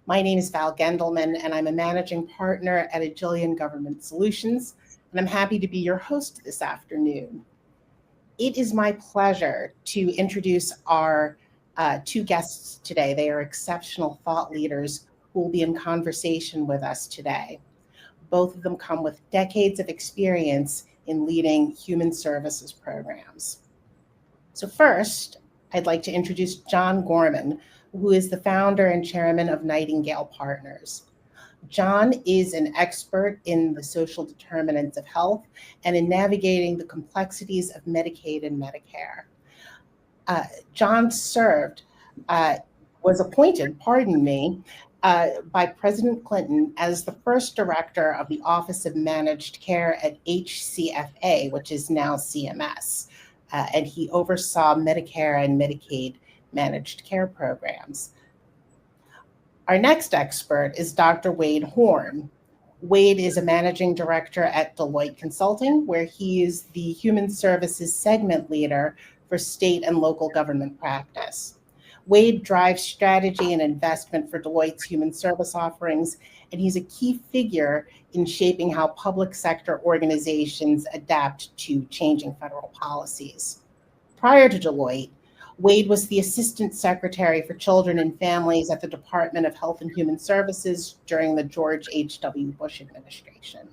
My name is Val Gendleman, and I'm a managing partner at Agilian Government Solutions, and I'm happy to be your host this afternoon. It is my pleasure to introduce our two guests today. They are exceptional thought leaders who will be in conversation with us today. Both of them come with decades of experience in leading human services programs. So first, I'd like to introduce John Gorman, who is the founder and chairman of Nightingale Partners. John is an expert in the social determinants of health and in navigating the complexities of Medicaid and Medicare. John was appointed, by President Clinton as the first director of the Office of Managed Care at HCFA, which is now CMS. And he oversaw Medicare and Medicaid managed care programs. Our next expert is Dr. Wade Horn. Wade is a managing director at Deloitte Consulting, where he is the human services segment leader for state and local government practice. Wade drives strategy and investment for Deloitte's human service offerings, and he's a key figure in shaping how public sector organizations adapt to changing federal policies. Prior to Deloitte, Wade was the Assistant Secretary for Children and Families at the Department of Health and Human Services during the George H.W. Bush administration.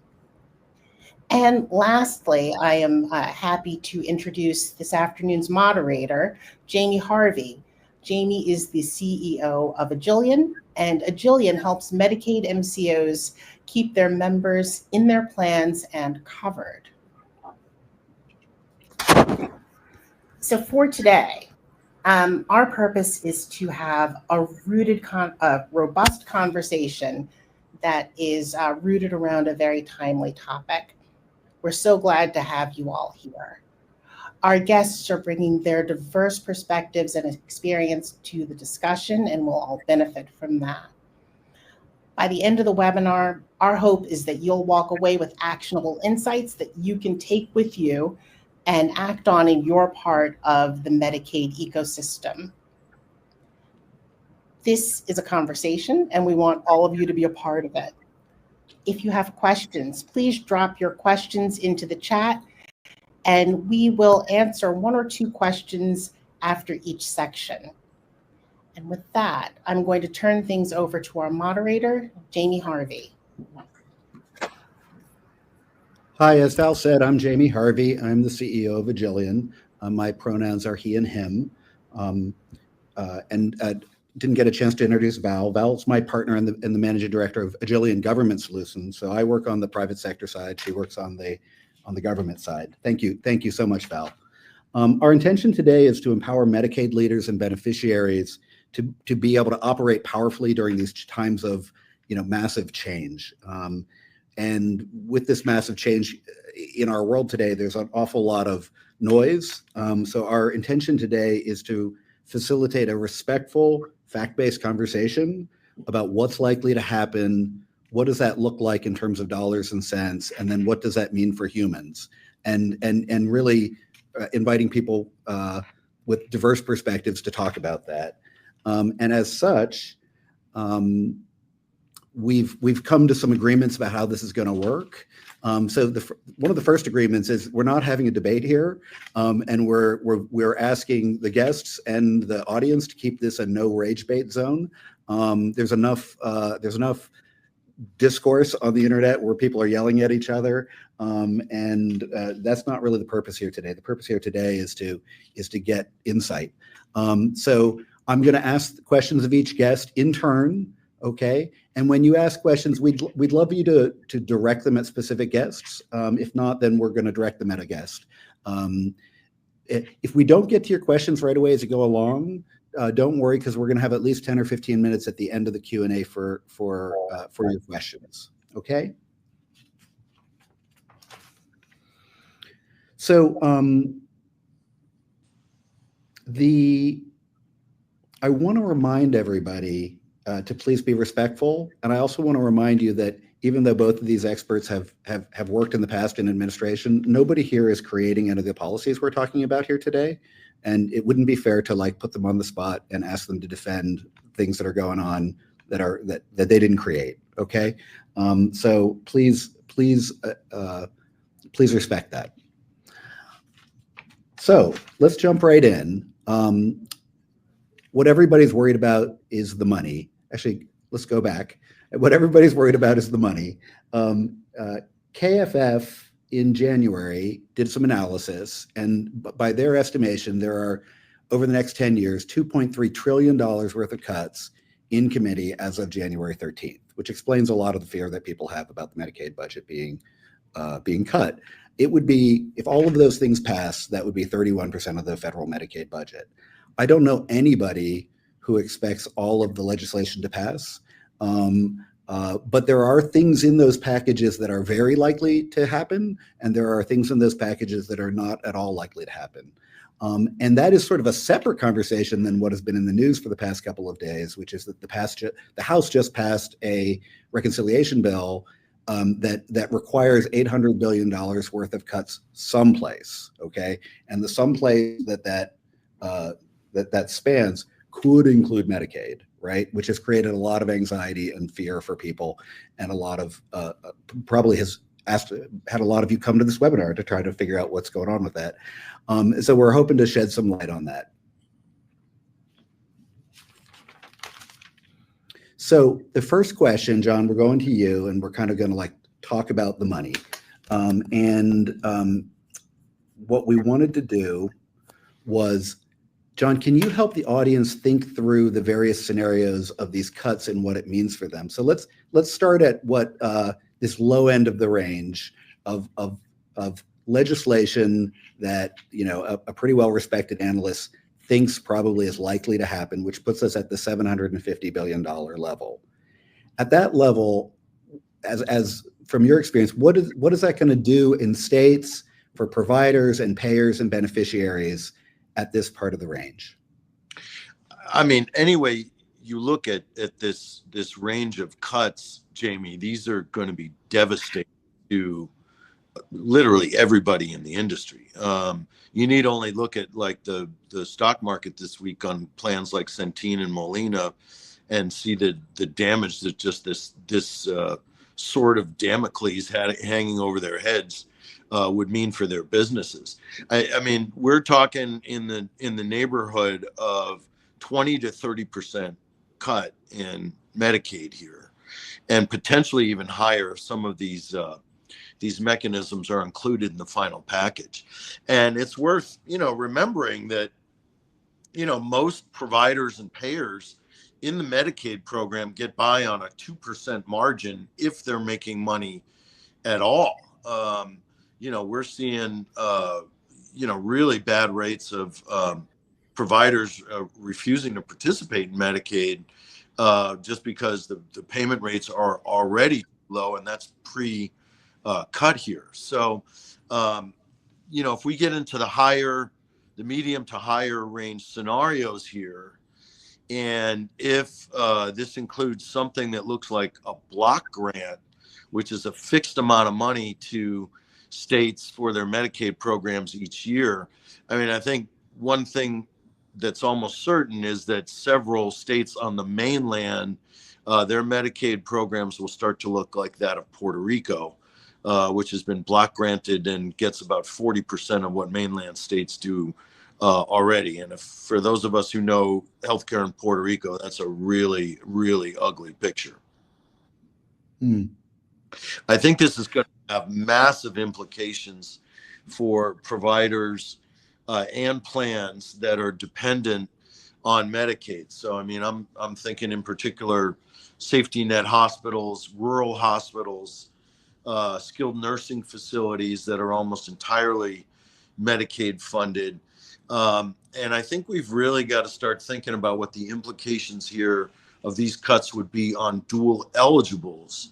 And lastly, I am happy to introduce this afternoon's moderator, Jamey Harvey. Jamey is the CEO of Agilian, and Agilian helps Medicaid MCOs keep their members in their plans and covered. So for today, our purpose is to have a robust conversation that is rooted around a very timely topic. We're so glad to have you all here. Our guests are bringing their diverse perspectives and experience to the discussion, and we'll all benefit from that. By the end of the webinar, our hope is that you'll walk away with actionable insights that you can take with you and act on in your part of the Medicaid ecosystem. This is a conversation, and we want all of you to be a part of it. If you have questions, please drop your questions into the chat, and we will answer one or two questions after each section. And with that, I'm going to turn things over to our moderator, Jamey Harvey. Hi, as Val said, I'm Jamey Harvey. I'm the CEO of Agilian. My pronouns are he and him. Didn't get a chance to introduce Val. Val's my partner and the managing director of Agilian Government Solutions. So I work on the private sector side. She works on the government side. Thank you so much, Val. Our intention today is to empower Medicaid leaders and beneficiaries to be able to operate powerfully during these times of massive change. And with this massive change in our world today, there's an awful lot of noise. So our intention today is to facilitate a respectful, fact-based conversation about what's likely to happen, what does that look like in terms of dollars and cents, and then what does that mean for humans? And really inviting people with diverse perspectives to talk about that. And as such, we've come to some agreements about how this is going to work. So one of the first agreements is we're not having a debate here, and we're asking the guests and the audience to keep this a no rage bait zone. There's enough discourse on the internet where people are yelling at each other, and that's not really the purpose here today. The purpose here today is to get insight. So I'm going to ask questions of each guest in turn. Okay, and when you ask questions, we'd love you to direct them at specific guests. If not, then we're going to direct them at a guest. If we don't get to your questions right away as you go along, don't worry, because we're going to have at least 10 or 15 minutes at the end of the Q&A for your questions. Okay. So I want to remind everybody to please be respectful. And I also want to remind you that even though both of these experts have worked in the past in administration, nobody here is creating any of the policies we're talking about here today. And it wouldn't be fair to put them on the spot and ask them to defend things that are going on that they didn't create. Okay, so please respect that. So let's jump right in. What everybody's worried about is the money. Actually, let's go back. What everybody's worried about is the money. KFF in January did some analysis, and by their estimation, there are, over the next 10 years, $2.3 trillion worth of cuts in committee as of January 13th, which explains a lot of the fear that people have about the Medicaid budget being cut. It would be, if all of those things pass, that would be 31% of the federal Medicaid budget. I don't know anybody who expects all of the legislation to pass, but there are things in those packages that are very likely to happen, and there are things in those packages that are not at all likely to happen. And that is sort of a separate conversation than what has been in the news for the past couple of days, which is that the House just passed a reconciliation bill that requires $800 billion worth of cuts someplace. Okay, and the someplace that spans could include Medicaid, right? Which has created a lot of anxiety and fear for people, and a lot of probably has had a lot of you come to this webinar to try to figure out what's going on with that. So we're hoping to shed some light on that. So the first question, John, we're going to you, and we're kind of going to talk about the money. What we wanted to do was, John, can you help the audience think through the various scenarios of these cuts and what it means for them? So let's start at what this low end of the range of legislation that a pretty well-respected analyst thinks probably is likely to happen, which puts us at the $750 billion level. At that level, as from your experience, what is that going to do in states for providers and payers and beneficiaries at this part of the range? I mean, anyway, you look at this range of cuts, Jamey, these are going to be devastating to literally everybody in the industry. You need only look at the stock market this week on plans like Centene and Molina and see the damage that just this sword of Damocles hanging over their heads would mean for their businesses. I mean, we're talking in the neighborhood of 20 to 30% cut in Medicaid here, and potentially even higher if some of these mechanisms are included in the final package. And it's worth remembering that most providers and payers in the Medicaid program get by on a 2% margin if they're making money at all. We're seeing really bad rates of providers refusing to participate in Medicaid just because the payment rates are already low, and that's cut here. So, if we get into the medium to higher range scenarios here, and if this includes something that looks like a block grant, which is a fixed amount of money to states for their Medicaid programs each year, I mean, I think one thing that's almost certain is that several states on the mainland, their Medicaid programs will start to look like that of Puerto Rico, which has been block granted and gets about 40% of what mainland states do already. And for those of us who know healthcare in Puerto Rico, that's a really, really ugly picture. I think this is going to have massive implications for providers and plans that are dependent on Medicaid. So, I mean, I'm thinking in particular safety net hospitals, rural hospitals, skilled nursing facilities that are almost entirely Medicaid funded. And I think we've really got to start thinking about what the implications here of these cuts would be on dual eligibles,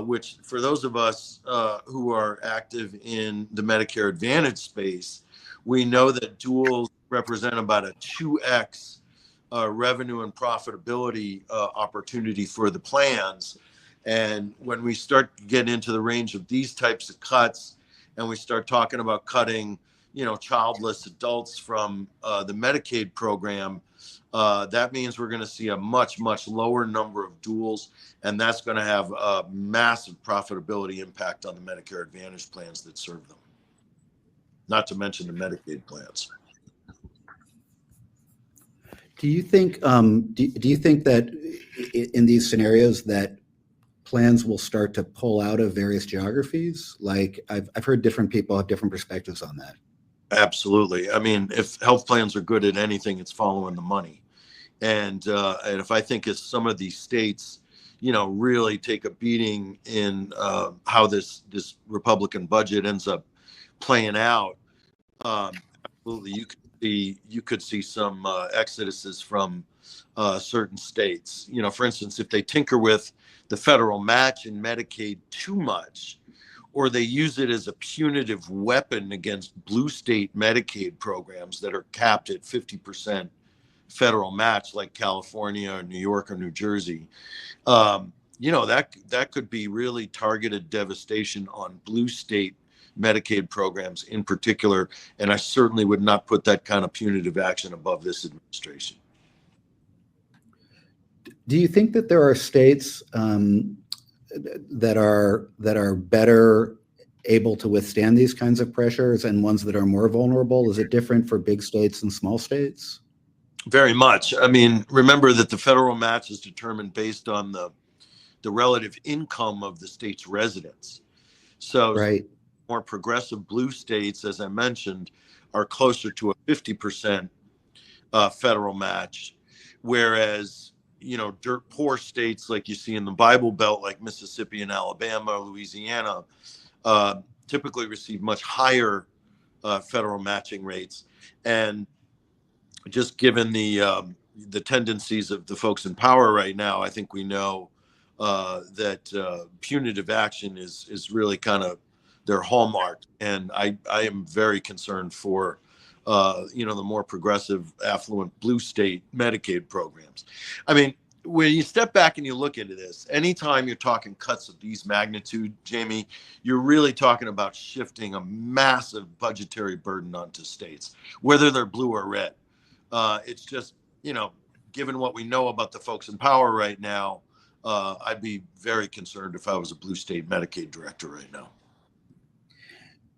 which for those of us who are active in the Medicare Advantage space, we know that duals represent about a 2x revenue and profitability opportunity for the plans. And when we start to get into the range of these types of cuts, and we start talking about cutting, childless adults from the Medicaid program, that means we're going to see a much, much lower number of duals, and that's going to have a massive profitability impact on the Medicare Advantage plans that serve them, not to mention the Medicaid plans. Do you think that in these scenarios that plans will start to pull out of various geographies? Like I've heard different people have different perspectives on that. Absolutely. I mean, if health plans are good at anything, it's following the money. And if I think as some of these states, really take a beating in how this Republican budget ends up playing out, absolutely, you could see some exoduses from certain states. For instance, if they tinker with the federal match in Medicaid too much, or they use it as a punitive weapon against blue state Medicaid programs that are capped at 50% federal match, like California or New York or New Jersey, that could be really targeted devastation on blue state Medicaid programs in particular. And I certainly would not put that kind of punitive action above this administration. Do you think that there are states that are better able to withstand these kinds of pressures and ones that are more vulnerable? Is it different for big states and small states? Very much. I mean, remember that the federal match is determined based on the relative income of the state's residents. So right. More progressive blue states, as I mentioned, are closer to a 50% federal match, whereas dirt poor states like you see in the Bible Belt, like Mississippi and Alabama, Louisiana, typically receive much higher federal matching rates. And just given the tendencies of the folks in power right now, I think we know that punitive action is really kind of their hallmark. And I am very concerned for the more progressive, affluent blue state Medicaid programs. I mean, when you step back and you look into this, anytime you're talking cuts of these magnitude, Jamey, you're really talking about shifting a massive budgetary burden onto states, whether they're blue or red. It's just, given what we know about the folks in power right now, I'd be very concerned if I was a blue state Medicaid director right now.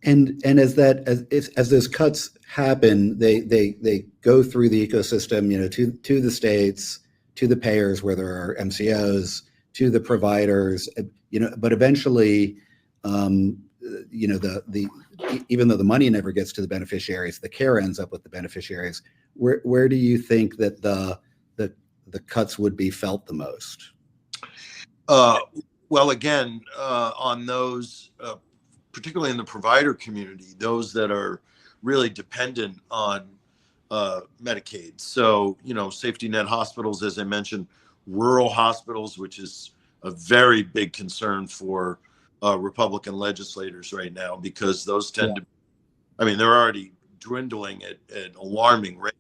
And as those cuts happen, they go through the ecosystem, to the states, to the payers where there are MCOs, to the providers, but eventually, even though the money never gets to the beneficiaries, the care ends up with the beneficiaries. Where do you think that the cuts would be felt the most? Well, again, on those, particularly in the provider community, those that are really dependent on Medicaid. So, safety net hospitals, as I mentioned, rural hospitals, which is a very big concern for Republican legislators right now, because those tend to, they're already dwindling at alarming rates,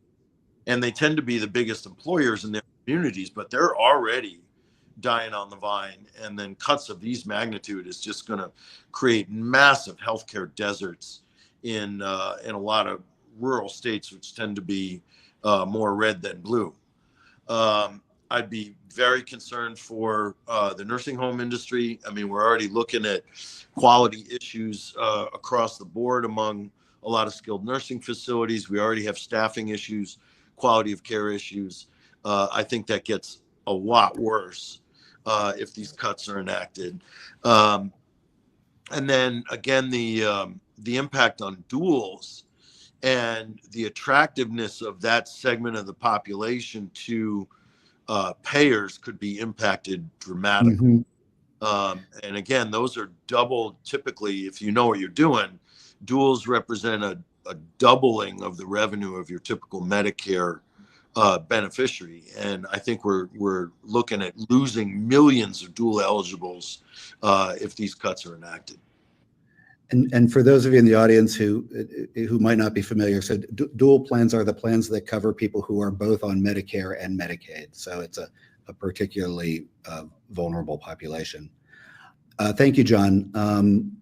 and they tend to be the biggest employers in their communities, but they're already dying on the vine. And then cuts of these magnitude is just going to create massive healthcare deserts in a lot of rural states, which tend to be more red than blue. I'd be very concerned for the nursing home industry. I mean, we're already looking at quality issues across the board among a lot of skilled nursing facilities. We already have staffing issues, quality of care issues. I think that gets a lot worse if these cuts are enacted. And then again, the impact on duals and the attractiveness of that segment of the population to payers could be impacted dramatically. And again, those are double. Typically, if you know what you're doing, duals represent a doubling of the revenue of your typical Medicare beneficiary. And I think we're looking at losing millions of dual eligibles if these cuts are enacted. And for those of you in the audience who might not be familiar, so dual plans are the plans that cover people who are both on Medicare and Medicaid. So it's a particularly vulnerable population. Thank you, John.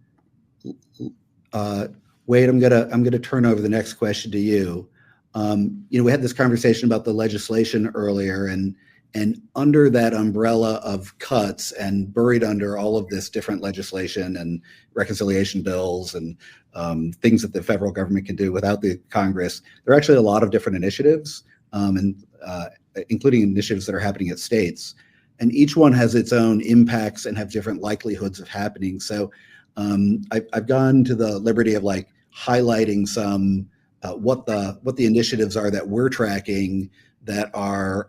Wade, I'm gonna turn over the next question to you. We had this conversation about the legislation earlier, and under that umbrella of cuts and buried under all of this different legislation and reconciliation bills and things that the federal government can do without the Congress, there are actually a lot of different initiatives, including initiatives that are happening at states. And each one has its own impacts and have different likelihoods of happening. So I've gone to the liberty of highlighting some what the initiatives are that we're tracking that are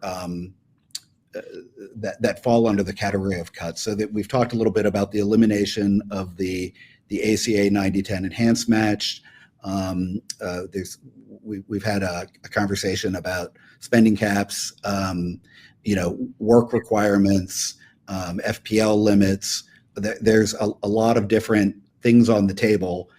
that fall under the category of cuts. So that we've talked a little bit about the elimination of the ACA 90-10 enhanced match. We've had a conversation about spending caps, work requirements, FPL limits. There's a lot of different things on the table,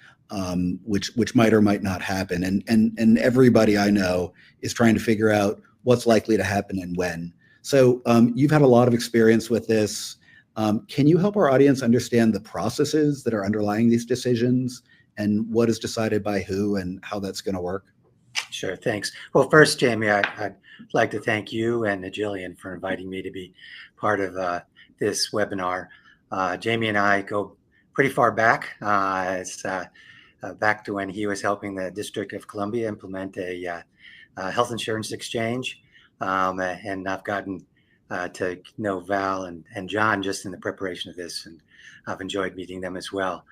which might or might not happen. And everybody I know is trying to figure out what's likely to happen and when. So you've had a lot of experience with this. Can you help our audience understand the processes that are underlying these decisions and what is decided by who and how that's going to work? Sure, thanks. Well, first, Jamey, I'd like to thank you and Agilian for inviting me to be part of this webinar. Jamey and I go pretty far back. It's back to when he was helping the District of Columbia implement a health insurance exchange. And I've gotten to know Val and John just in the preparation of this, and I've enjoyed meeting them as well.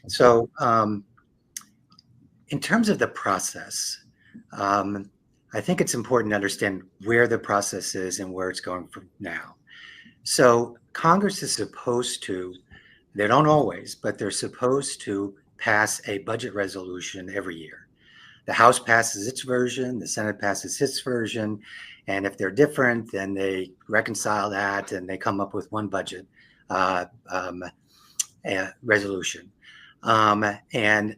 So in terms of the process, I think it's important to understand where the process is and where it's going from now. So Congress is supposed to, they don't always, but they're supposed to pass a budget resolution every year. The House passes its version, the Senate passes its version, and if they're different, then they reconcile that and they come up with one budget resolution. And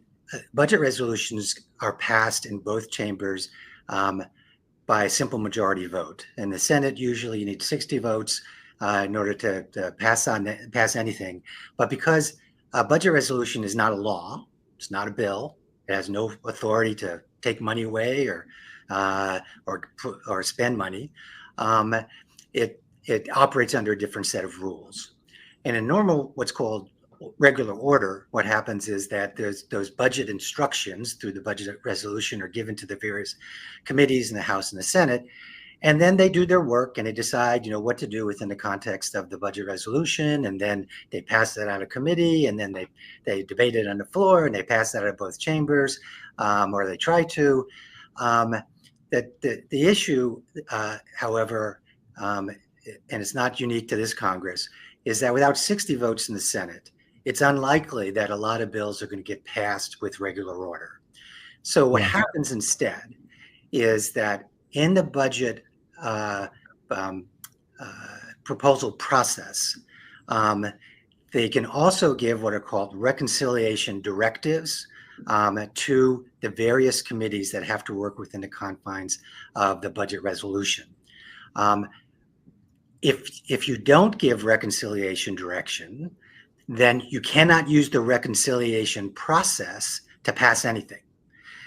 budget resolutions are passed in both chambers by a simple majority vote. In the Senate, usually you need 60 votes in order to pass anything. But because a budget resolution is not a law, it's not a bill, it has no authority to take money away or spend money. It operates under a different set of rules. And in normal, what's called regular order, what happens is that those budget instructions through the budget resolution are given to the various committees in the House and the Senate, and then they do their work and they decide, what to do within the context of the budget resolution, and then they pass that out of committee, and then they debate it on the floor, and they pass that out of both chambers, or they try to. The issue, however, and it's not unique to this Congress, is that without 60 votes in the Senate, it's unlikely that a lot of bills are going to get passed with regular order. So what happens instead is that in the budget proposal process, they can also give what are called reconciliation directives to the various committees that have to work within the confines of the budget resolution. If you don't give reconciliation direction, then you cannot use the reconciliation process to pass anything.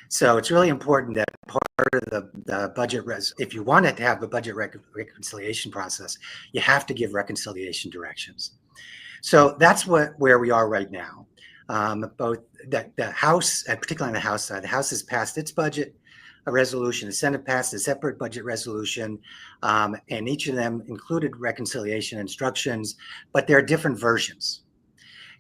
So it's really important that part of the budget if you want to have a budget reconciliation process, you have to give reconciliation directions. So that's where we are right now. Both the House, particularly on the House side, the House has passed its budget resolution, the Senate passed a separate budget resolution, and each of them included reconciliation instructions, but there are different versions.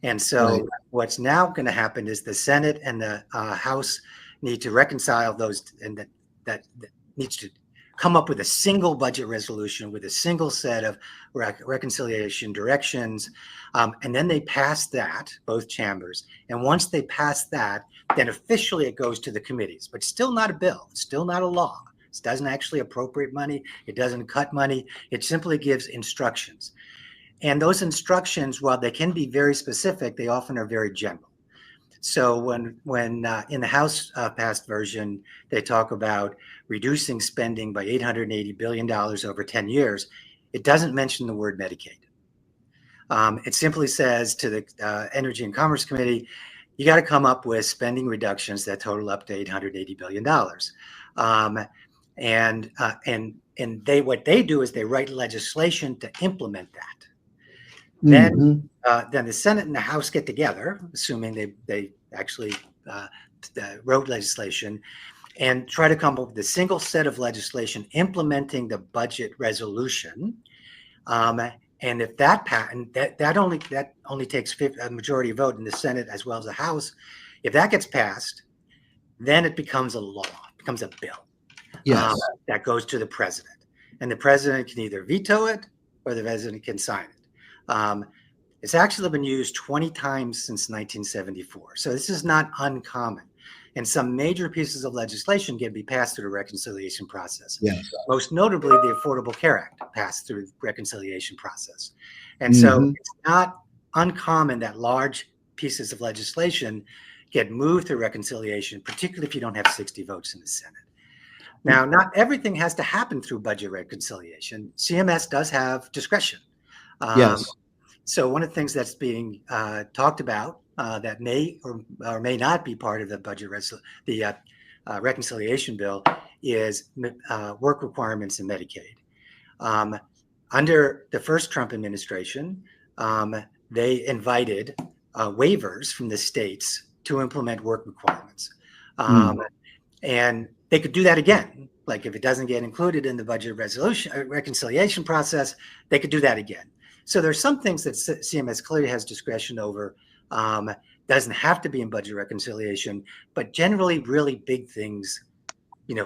And so what's now going to happen is the Senate and the House need to reconcile those, and that needs to come up with a single budget resolution with a single set of reconciliation directions. And then they pass that, both chambers. And once they pass that, then officially it goes to the committees, but still not a bill, it's still not a law. It doesn't actually appropriate money. It doesn't cut money. It simply gives instructions. And those instructions, while they can be very specific, they often are very general. So when in the House passed version, they talk about reducing spending by $880 billion over 10 years, it doesn't mention the word Medicaid. It simply says to the Energy and Commerce Committee, you got to come up with spending reductions that total up to $880 billion. What they do is they write legislation to implement that. Then the Senate and the House get together, assuming they actually wrote legislation, and try to come up with a single set of legislation implementing the budget resolution. And if that only takes a majority vote in the Senate as well as the House. If that gets passed, then it becomes a law, becomes a bill. Yes. That goes to the president, and the president can either veto it or the president can sign it. It's actually been used 20 times since 1974, so this is not uncommon. And some major pieces of legislation can be passed through the reconciliation process. Yes. Most notably, the Affordable Care Act passed through the reconciliation process. And so it's not uncommon that large pieces of legislation get moved through reconciliation, particularly if you don't have 60 votes in the Senate. Now, not everything has to happen through budget reconciliation. CMS does have discretion. Yes. So one of the things that's being talked about that may or may not be part of the budget reconciliation bill is work requirements in Medicaid. Under the first Trump administration, they invited waivers from the states to implement work requirements. And they could do that again. Like if it doesn't get included in the budget reconciliation process, they could do that again. So there's some things that CMS clearly has discretion over. Doesn't have to be in budget reconciliation, but generally really big things,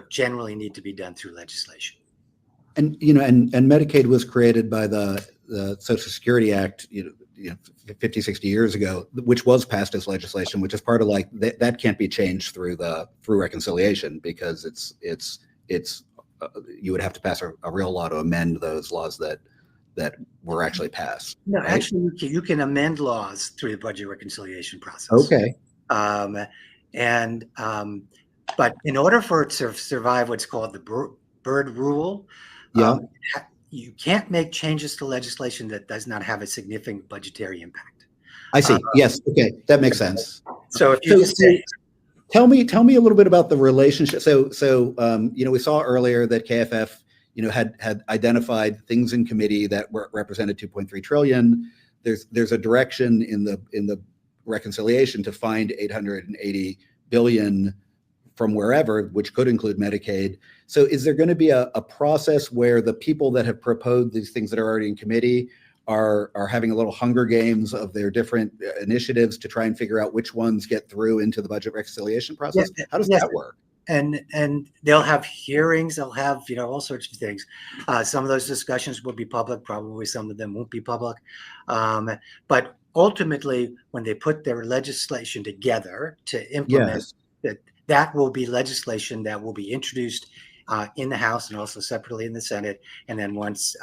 generally need to be done through legislation. And and Medicaid was created by the Social Security Act, 50, 60 years ago, which was passed as legislation, which is part of that can't be changed through reconciliation, because it's you would have to pass a real law to amend those laws that were actually passed. No, right? Actually, you can amend laws through the budget reconciliation process. Okay. But in order for it to survive what's called the Byrd rule, you can't make changes to legislation that does not have a significant budgetary impact. I see. Yes. Okay. That makes sense. So if you just say, tell me a little bit about the relationship. So we saw earlier that KFF had identified things in committee that represented 2.3 trillion. There's a direction in the reconciliation to find 880 billion from wherever, which could include Medicaid. So is there going to be a process where the people that have proposed these things that are already in committee are having a little Hunger Games of their different initiatives to try and figure out which ones get through into the budget reconciliation process? Yes, How does that work? And they'll have hearings, they'll have all sorts of things. Some of those discussions will be public, probably some of them won't be public. But ultimately, when they put their legislation together to implement that will be legislation that will be introduced in the House and also separately in the Senate. And then once,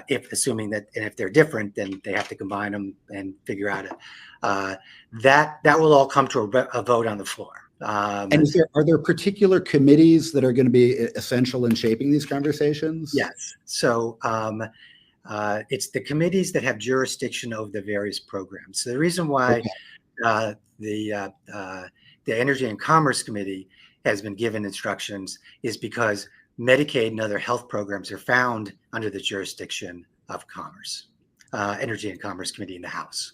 if they're different, then they have to combine them and figure out that will all come to a vote on the floor. And are there particular committees that are going to be essential in shaping these conversations? Yes. So it's the committees that have jurisdiction over the various programs. So the reason why the Energy and Commerce Committee has been given instructions is because Medicaid and other health programs are found under the jurisdiction of Commerce, Energy and Commerce Committee in the House.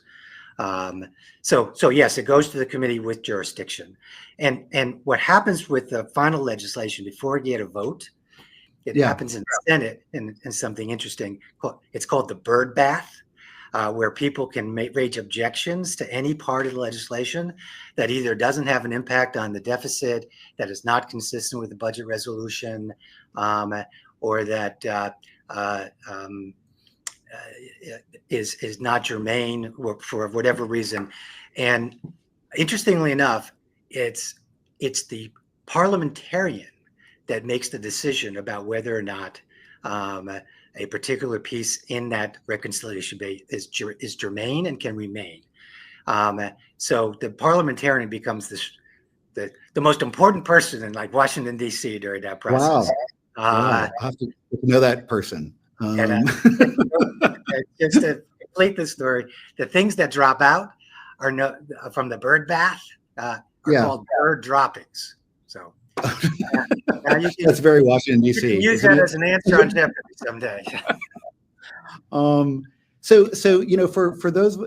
So yes, it goes to the committee with jurisdiction. And what happens with the final legislation before you get a vote, it happens in the Senate and something interesting. It's called the Byrd Bath, where people can raise objections to any part of the legislation that either doesn't have an impact on the deficit, that is not consistent with the budget resolution, or that is not germane for whatever reason. And interestingly enough, it's the parliamentarian that makes the decision about whether or not a particular piece in that reconciliation is germane and can remain. So the parliamentarian becomes the most important person in Washington, D.C. during that process. Wow. I'll have to know that person. Just to complete the story, the things that drop out are no, from the bird bath are Yeah. called bird droppings. So now you can, That's very Washington, you D.C. can use isn't that it? as an answer on Jeopardy someday. So for those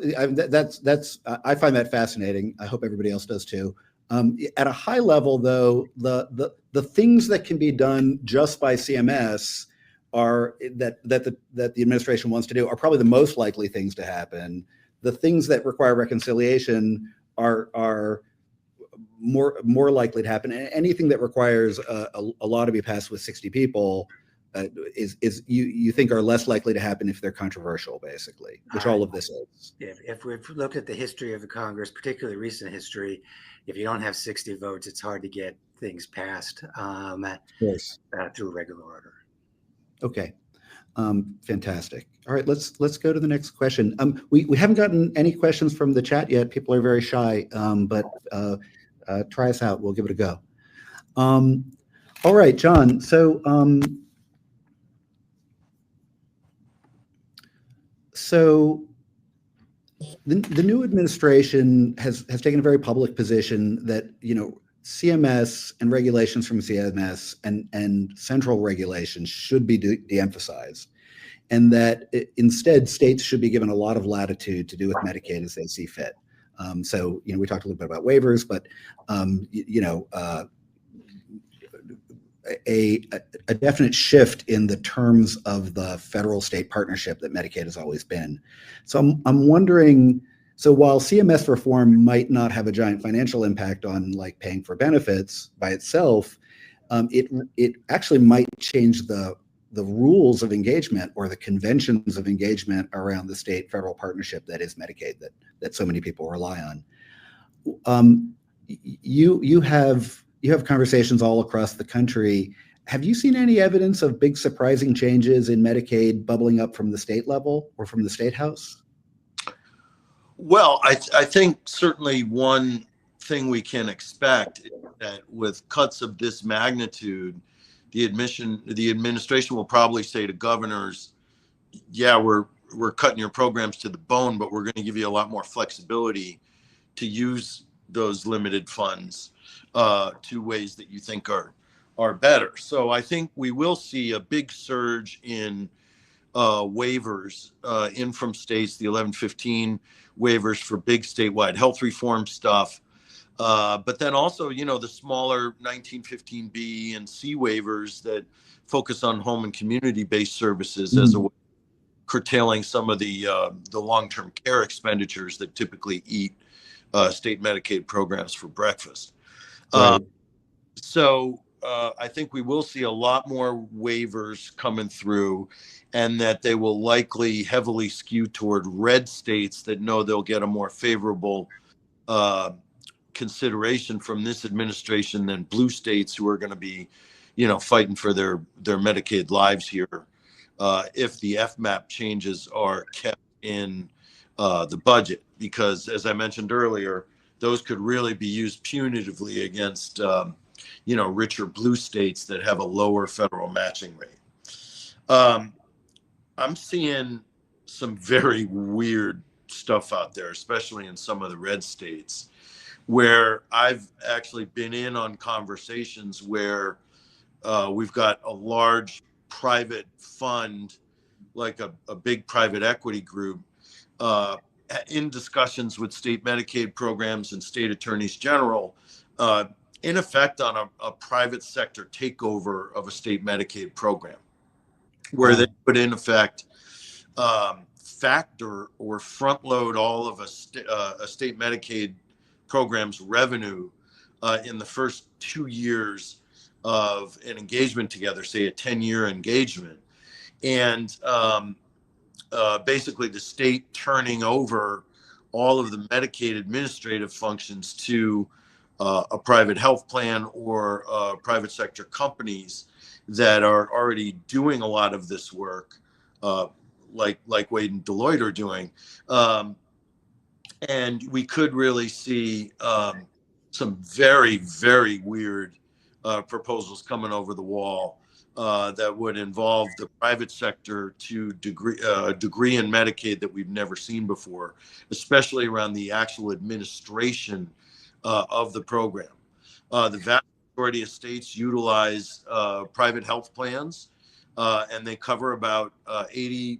that's I find that fascinating. I hope everybody else does too. At a high level, though, the things that can be done just by CMS are that the administration wants to do are probably the most likely things to happen. The things that require reconciliation are more likely to happen. And anything that requires a law to be passed with 60 people is you think are less likely to happen if they're controversial, basically, which all of this is. If we've looked at the history of the Congress, particularly recent history, if you don't have 60 votes, it's hard to get things passed through regular order. Okay. Fantastic. All right, let's go to the next question. We haven't gotten any questions from the chat yet. People are very shy, but try us out. We'll give it a go. All right, John. So the new administration has taken a very public position that CMS and regulations from CMS and central regulations should be de-emphasized, and that instead states should be given a lot of latitude to do with Medicaid as they see fit. So we talked a little bit about waivers, but a definite shift in the terms of the federal-state partnership that Medicaid has always been. So I'm wondering, so while CMS reform might not have a giant financial impact on like paying for benefits by itself, it actually might change the rules of engagement or the conventions of engagement around the state-federal partnership that is Medicaid that so many people rely on. You have conversations all across the country. Have you seen any evidence of big surprising changes in Medicaid bubbling up from the state level or from the state house? Well, I think certainly one thing we can expect is that with cuts of this magnitude, the administration will probably say to governors, yeah, we're cutting your programs to the bone, but we're going to give you a lot more flexibility to use those limited funds to ways that you think are better. So I think we will see a big surge in waivers in from states, the 1115 waivers for big statewide health reform stuff. But then also, the smaller 1915B and C waivers that focus on home and community-based services as a way of curtailing some of the long-term care expenditures that typically eat state Medicaid programs for breakfast. Right. So I think we will see a lot more waivers coming through, and that they will likely heavily skew toward red states that know they'll get a more favorable consideration from this administration than blue states who are going to be, fighting for their Medicaid lives here if the FMAP changes are kept in the budget. Because as I mentioned earlier, those could really be used punitively against richer blue states that have a lower federal matching rate. I'm seeing some very weird stuff out there, especially in some of the red states, where I've actually been in on conversations where we've got a large private fund, like a big private equity group, in discussions with state Medicaid programs and state attorneys general, in effect on a private sector takeover of a state Medicaid program, where they would in effect factor or front load all of a state Medicaid program's revenue in the first 2 years of an engagement together, say a 10-year engagement. And basically the state turning over all of the Medicaid administrative functions to a private health plan or private sector companies that are already doing a lot of this work, like Wade and Deloitte are doing. And we could really see some very, very weird proposals coming over the wall that would involve the private sector to degree in Medicaid that we've never seen before, especially around the actual administration of the program. The vast majority of states utilize private health plans, and they cover about 80%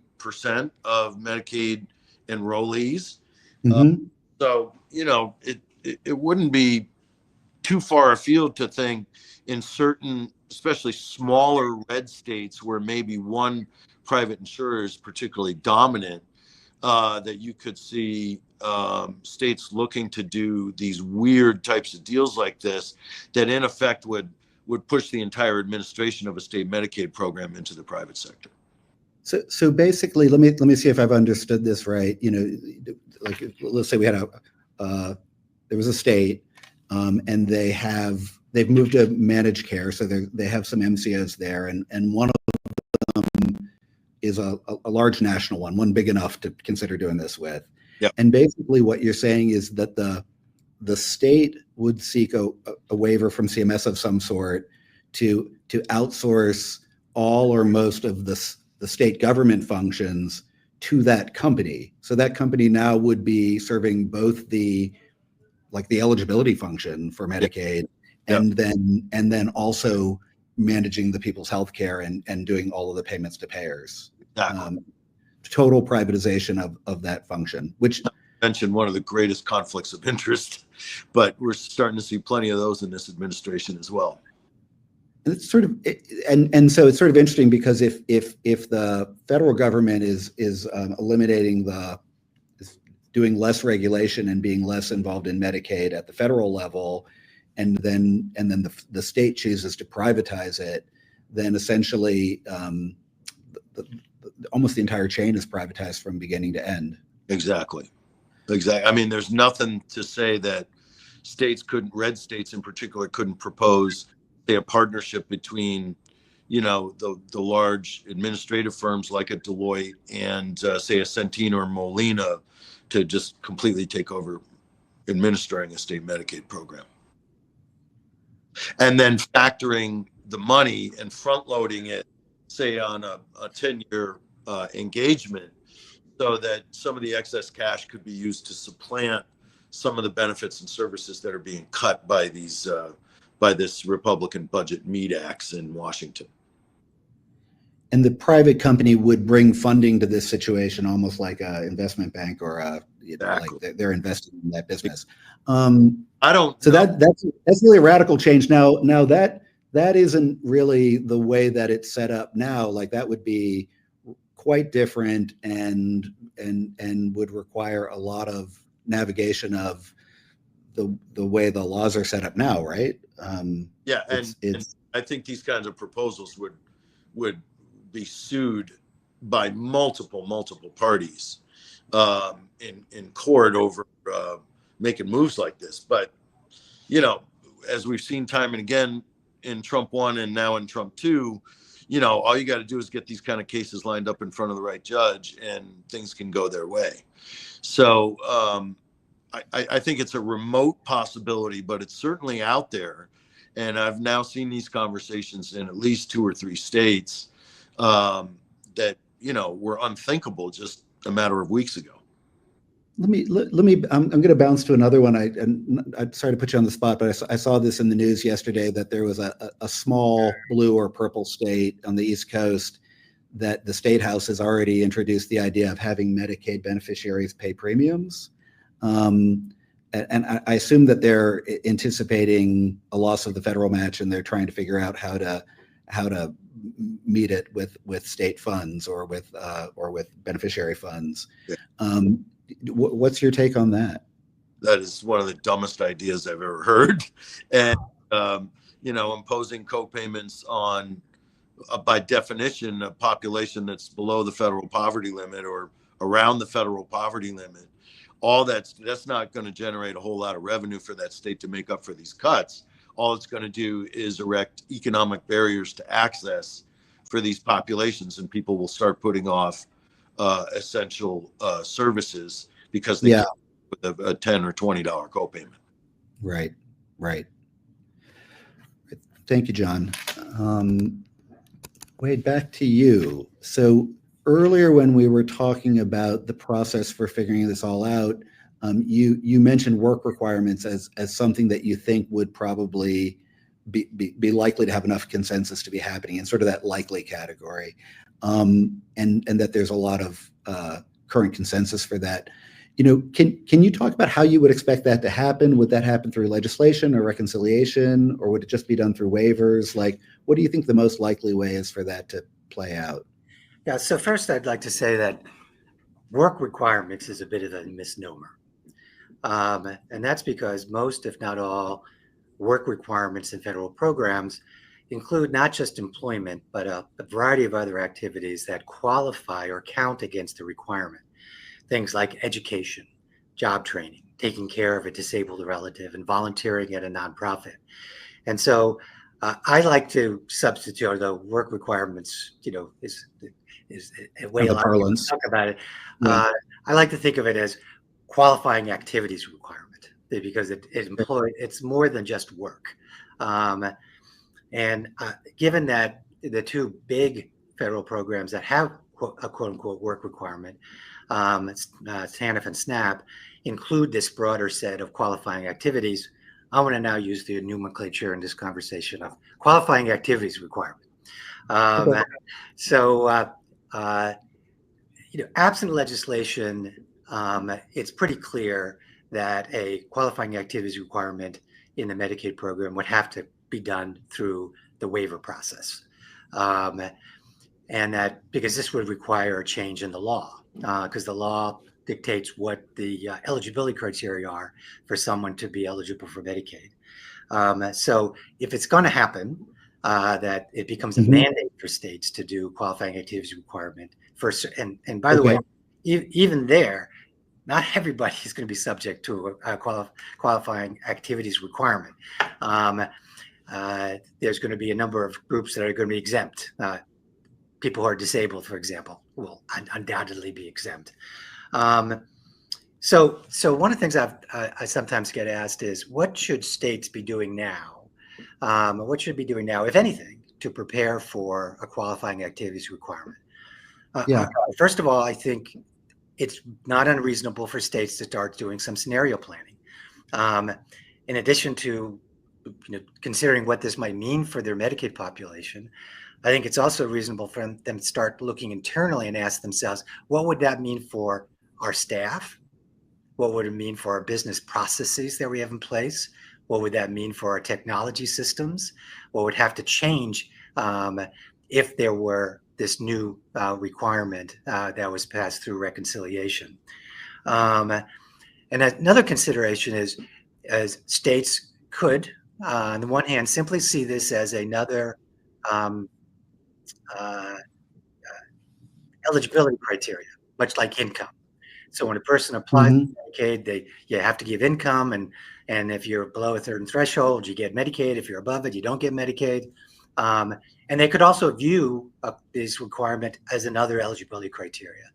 of Medicaid enrollees. Mm-hmm. So, it wouldn't be too far afield to think in certain, especially smaller red states where maybe one private insurer is particularly dominant, that you could see states looking to do these weird types of deals like this that in effect would push the entire administration of a state Medicaid program into the private sector. So basically, let me see if I've understood this right. Like let's say we had there was a state, and they've moved to managed care, so they have some MCOs there, and one of them is a large national one big enough to consider doing this with. Yep. And basically, what you're saying is that the state would seek a waiver from CMS of some sort to outsource all or most of the state government functions to that company. So that company now would be serving both the eligibility function for Medicaid, Yep. and then also managing the people's health care and doing all of the payments to payers. Exactly. Total privatization of that function, which Mentioned one of the greatest conflicts of interest, but we're starting to see plenty of those in this administration as well. it's sort of and so it's sort of interesting because if the federal government is eliminating is doing less regulation and being less involved in Medicaid at the federal level, and then the state chooses to privatize it, then essentially almost the entire chain is privatized from beginning to end. Exactly. I mean, there's nothing to say that red states in particular, couldn't propose, say, a partnership between, the large administrative firms like a Deloitte and say a Centene or Molina to just completely take over administering a state Medicaid program. And then factoring the money and front loading it, say on a 10-year engagement, so that some of the excess cash could be used to supplant some of the benefits and services that are being cut by this Republican budget meat axe in Washington. And the private company would bring funding to this situation, almost like an investment bank or Exactly. like they're investing in that business. I don't. So that's really a radical change. Now that isn't really the way that it's set up now. Like that would be quite different and would require a lot of navigation of the way the laws are set up now, right? Yeah, and I think these kinds of proposals would be sued by multiple parties in court over making moves like this. But as we've seen time and again in Trump 1 and now in Trump 2, all you got to do is get these kind of cases lined up in front of the right judge and things can go their way. So I think it's a remote possibility, but it's certainly out there. And I've now seen these conversations in at least 2 or 3 states that, were unthinkable just a matter of weeks ago. Let me. I'm going to bounce to another one. I'm sorry to put you on the spot, but I saw this in the news yesterday that there was a small blue or purple state on the East Coast that the state house has already introduced the idea of having Medicaid beneficiaries pay premiums, and I assume that they're anticipating a loss of the federal match, and they're trying to figure out how to meet it with state funds or with beneficiary funds. Yeah. What's your take on that? That is one of the dumbest ideas I've ever heard. And, imposing co-payments on, by definition, a population that's below the federal poverty limit or around the federal poverty limit, that's not going to generate a whole lot of revenue for that state to make up for these cuts. All it's going to do is erect economic barriers to access for these populations, and people will start putting off essential services because they can't with a $10 or $20 copayment. Right. Thank you, John. Wade, back to you. So earlier when we were talking about the process for figuring this all out, you mentioned work requirements as something that you think would probably be likely to have enough consensus to be happening in sort of that likely category, and that there's a lot of current consensus for that. Can you talk about how you would expect that to happen? Would that happen through legislation or reconciliation, or would it just be done through waivers? Like, what do you think the most likely way is for that to play out? Yeah, so first I'd like to say that work requirements is a bit of a misnomer. And that's because most, if not all, work requirements in federal programs include not just employment, but a variety of other activities that qualify or count against the requirement. Things like education, job training, taking care of a disabled relative, and volunteering at a nonprofit. And so I like to substitute, although work requirements, is a way a lot of people talk about it. Yeah. I like to think of it as qualifying activities requirement, because it's more than just work. And given that the two big federal programs that have a quote unquote work requirement, TANF and SNAP, include this broader set of qualifying activities, I want to now use the nomenclature in this conversation of qualifying activities requirement. Okay. So, absent legislation, it's pretty clear that a qualifying activities requirement in the Medicaid program would have to be done through the waiver process. And that because this would require a change in the law, because the law dictates what the eligibility criteria are for someone to be eligible for Medicaid. So if it's going to happen, that it becomes a mandate for states to do qualifying activities requirement first. And by the way, even there, not everybody is going to be subject to a qualifying activities requirement. There's going to be a number of groups that are going to be exempt. People who are disabled, for example, will undoubtedly be exempt. So one of the things I sometimes get asked is, what should states be doing now? What should be doing now, if anything, to prepare for a qualifying activities requirement? First of all, I think it's not unreasonable for states to start doing some scenario planning. In addition to considering what this might mean for their Medicaid population, I think it's also reasonable for them to start looking internally and ask themselves, what would that mean for our staff? What would it mean for our business processes that we have in place? What would that mean for our technology systems? What would have to change if there were this new requirement that was passed through reconciliation? And another consideration is, as states could, on the one hand, simply see this as another eligibility criteria, much like income. So when a person applies to Medicaid, you have to give income, and if you're below a certain threshold, you get Medicaid. If you're above it, you don't get Medicaid. And they could also view this requirement as another eligibility criteria.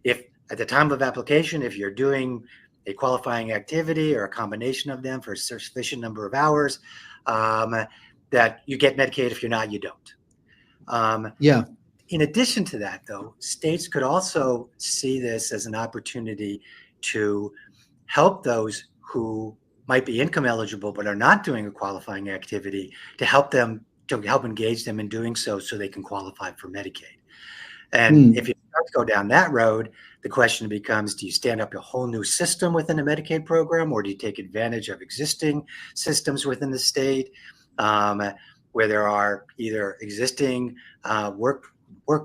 If at the time of application, if you're doing a qualifying activity or a combination of them for a sufficient number of hours, that you get Medicaid. If you're not, you don't. In addition to that, though, states could also see this as an opportunity to help those who might be income eligible but are not doing a qualifying activity, to help engage them in doing so they can qualify for Medicaid. And if you start to go down that road, the question becomes, do you stand up a whole new system within a Medicaid program, or do you take advantage of existing systems within the state where there are either existing work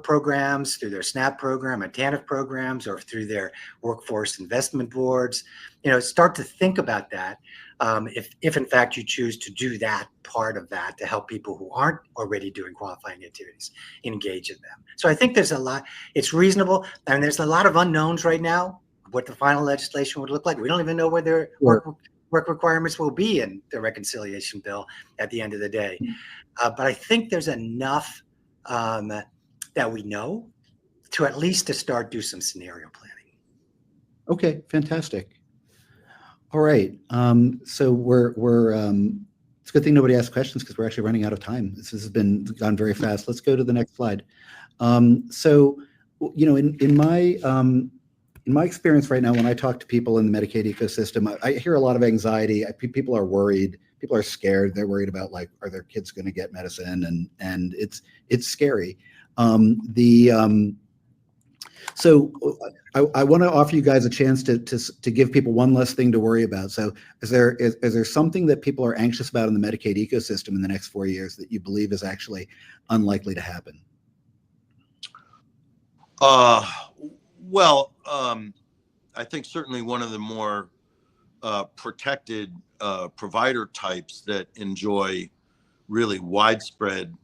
programs through their SNAP program and TANF programs, or through their workforce investment boards? Start to think about that. If in fact you choose to do that part of that to help people who aren't already doing qualifying activities engage in them. So I think there's a lot, it's reasonable, and there's a lot of unknowns right now, what the final legislation would look like. We don't even know whether work requirements will be in the reconciliation bill at the end of the day. But I think there's enough that we know to at least to start do some scenario planning. Okay, fantastic. All right, so we're a good thing nobody asked questions because we're actually running out of time. This has gone very fast. Let's go to the next slide. So, in my experience right now, when I talk to people in the Medicaid ecosystem, I hear a lot of anxiety. People are worried. People are scared. They're worried about, like, are their kids going to get medicine? And it's scary. So I want to offer you guys a chance to give people one less thing to worry about. So is there something that people are anxious about in the Medicaid ecosystem in the next 4 years that you believe is actually unlikely to happen? Well, I think certainly one of the more protected provider types that enjoy really widespread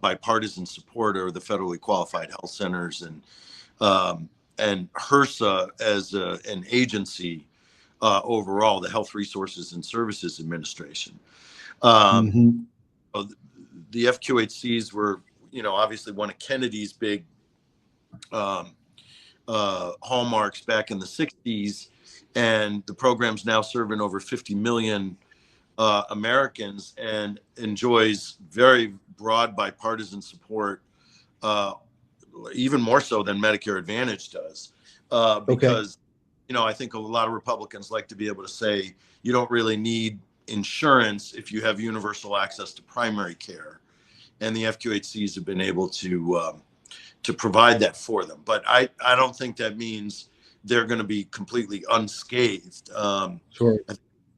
bipartisan support are the federally qualified health centers and HRSA as an agency overall, the Health Resources and Services Administration. The FQHCs were, obviously one of Kennedy's big hallmarks back in the 60s, and the program's now serving over 50 million Americans and enjoys very broad bipartisan support, even more so than Medicare Advantage does, because I think a lot of Republicans like to be able to say you don't really need insurance if you have universal access to primary care, and the FQHCs have been able to provide that for them. But I don't think that means they're going to be completely unscathed. Sure.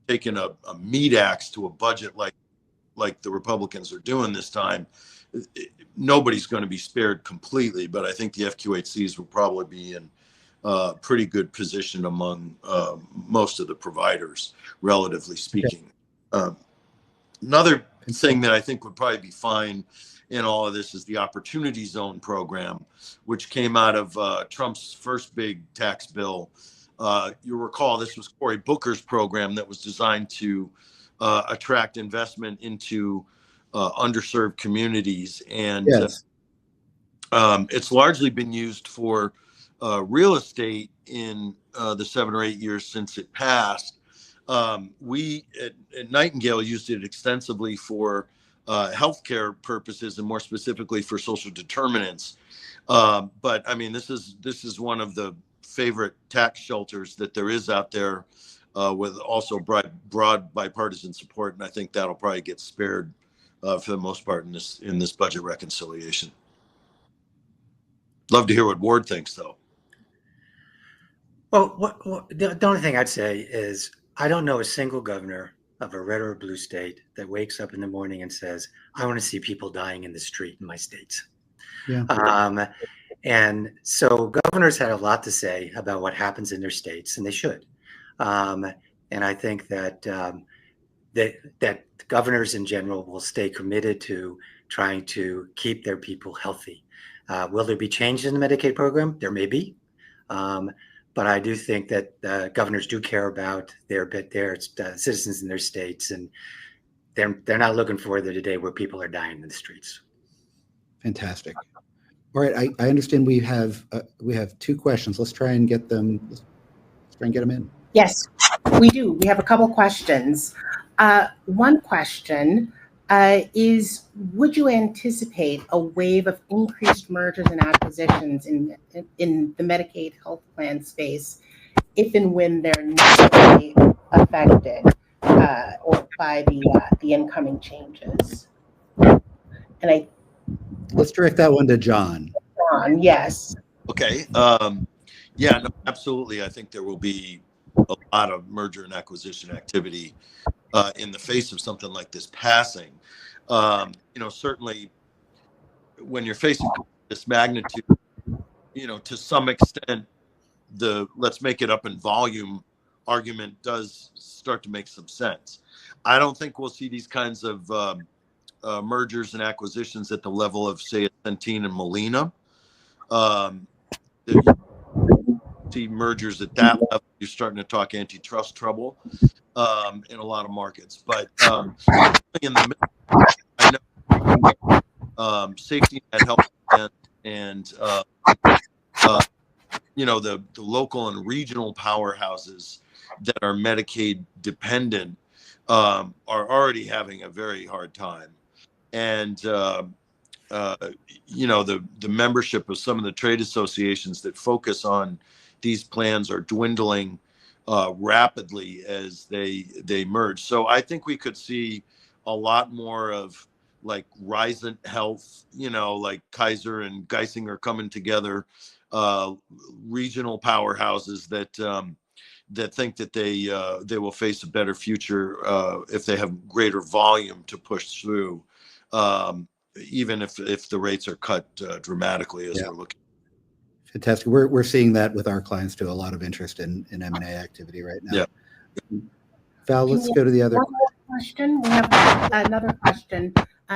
Taking a meat axe to a budget like the Republicans are doing this time, nobody's going to be spared completely. But I think the FQHCs will probably be in a pretty good position among most of the providers, relatively speaking. Another thing that I think would probably be fine in all of this is the Opportunity Zone program, which came out of Trump's first big tax bill. You'll recall this was Cory Booker's program that was designed to attract investment into underserved communities. And it's largely been used for real estate in the 7 or 8 years since it passed. We at Nightingale used it extensively for healthcare purposes, and more specifically for social determinants. But I mean, this is one of the favorite tax shelters that there is out there, with also broad bipartisan support, and I think that'll probably get spared for the most part in this budget reconciliation. Love to hear what Ward thinks, though. Well, the only thing I'd say is I don't know a single governor of a red or a blue state that wakes up in the morning and says, I want to see people dying in the street in my states. Yeah. And so governors had a lot to say about what happens in their states, and they should. And I think that that governors in general will stay committed to trying to keep their people healthy. Will there be changes in the Medicaid program? There may be. But I do think that governors do care about their citizens in their states, and they're not looking for the day where people are dying in the streets. Fantastic. All right, I understand we have 2 questions. Let's try and get them. Let's try and get them in. Yes, we do. We have a couple questions. One question is, would you anticipate a wave of increased mergers and acquisitions in the Medicaid health plan space if and when they're negatively affected or by the incoming changes? And let's direct that one to John. John, yes. Okay. Yeah, no, absolutely. I think there will be a lot of merger and acquisition activity in the face of something like this passing. Certainly when you're facing this magnitude, to some extent, the let's make it up in volume argument does start to make some sense. I don't think we'll see these kinds of mergers and acquisitions at the level of, say, Centene and Molina. See mergers at that level, you're starting to talk antitrust trouble in a lot of markets. But in the middle, I know safety net health and the local and regional powerhouses that are Medicaid dependent are already having a very hard time. And, the membership of some of the trade associations that focus on these plans are dwindling rapidly as they merge. So I think we could see a lot more of like Risant Health, like Kaiser and Geisinger coming together, regional powerhouses that think that they will face a better future if they have greater volume to push through, even if the rates are cut dramatically as we're looking. Fantastic. We're seeing that with our clients too. A lot of interest in M&A activity right now. Yeah. Val, let's go to the other one more question. We have another question.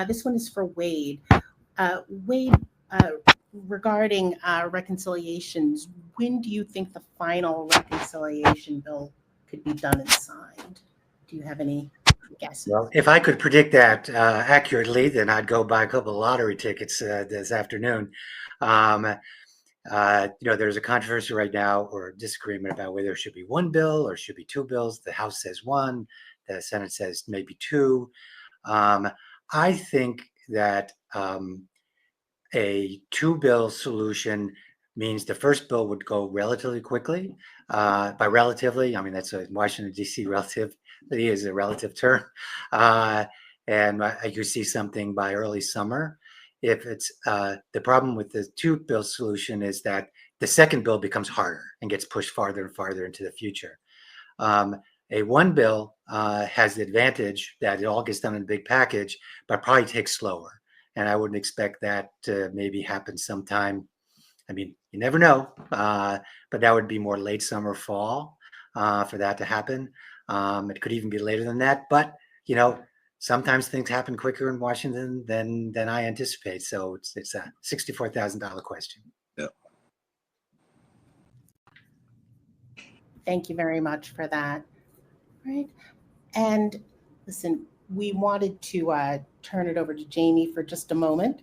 This one is for Wade. Wade, regarding reconciliations, when do you think the final reconciliation bill could be done and signed? Do you have any guesses? Well, if I could predict that accurately, then I'd go buy a couple of lottery tickets this afternoon. There's a controversy right now, or a disagreement about whether there should be one bill or should be two bills. The House says one, the Senate says maybe two. I think that a two-bill solution means the first bill would go relatively quickly. By relatively, I mean that's a Washington D.C. relatively is a relative term, and I could see something by early summer. If it's the problem with the two-bill solution is that the second bill becomes harder and gets pushed farther and farther into the future. A one bill has the advantage that it all gets done in a big package, but probably takes slower. And I wouldn't expect that to maybe happen sometime. I mean, you never know, but that would be more late summer, fall for that to happen. It could even be later than that, but sometimes things happen quicker in Washington than I anticipate. So it's a $64,000 question. Yeah. Thank you very much for that. Right. And listen, we wanted to turn it over to Jamey for just a moment.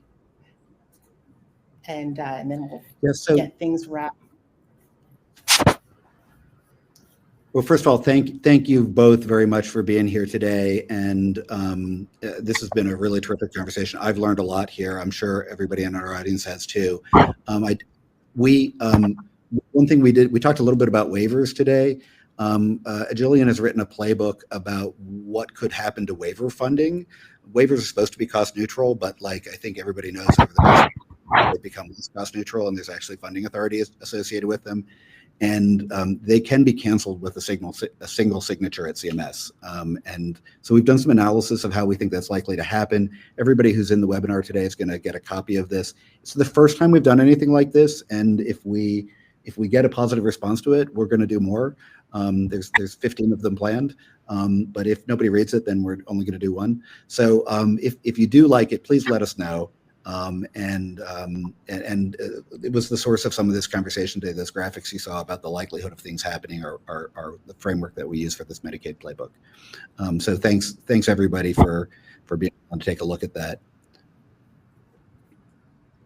And then we'll get things wrapped. Well, first of all, thank you both very much for being here today. And this has been a really terrific conversation. I've learned a lot here. I'm sure everybody in our audience has too. One thing we did, we talked a little bit about waivers today. Agilian has written a playbook about what could happen to waiver funding. Waivers are supposed to be cost neutral, but I think everybody knows over the past they become less cost neutral, and there's actually funding authority associated with them. And they can be canceled with a single signature at CMS. And so we've done some analysis of how we think that's likely to happen. Everybody who's in the webinar today is going to get a copy of this. It's the first time we've done anything like this, and if we get a positive response to it, we're going to do more. There's 15 of them planned, but if nobody reads it, then we're only going to do one. So if you do like it, please let us know. And it was the source of some of this conversation today. Those graphics you saw about the likelihood of things happening are the framework that we use for this Medicaid playbook. So thanks everybody for being able to take a look at that.